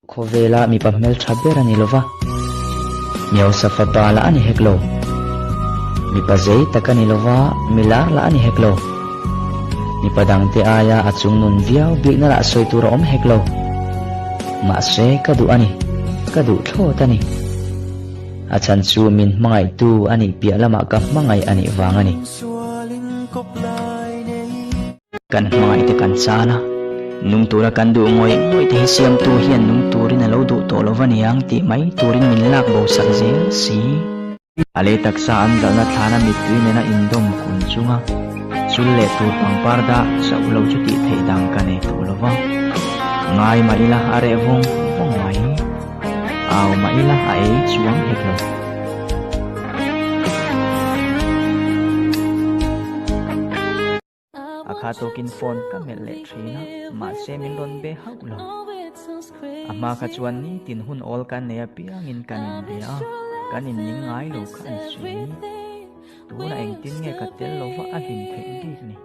Khovela mi pamel thabera ni lova miaw safata la ani heklo mi pazei takani lova milar la ani heklo mi padang te aya achung nun viau bi na la soi tur om heklo ma se kadu ani kadu tho tani achan chu min mangai tu ani pia lama ka mangai ani wangani kan mangai te kan sana nung tura kan du ngoi te siam tu hian nung turin alo du to lovani ang ti mai turin min lak bo sak zel si ale taksa an dal na thana mi tuin na indom kun chunga chulle tu pangparda sa ulo chuti theidang kane to lova ngai ma ila are vong vong mai aw ma ila ai chuang heklo akha tokin phone ka mel le thina ma se min don be haulo ama kha chuan ni tin hun ol kan ne piang in kanin bia kanin ning ngai lo khan sui tu na eng tin nge ka tel lo wa a hin thei dik ni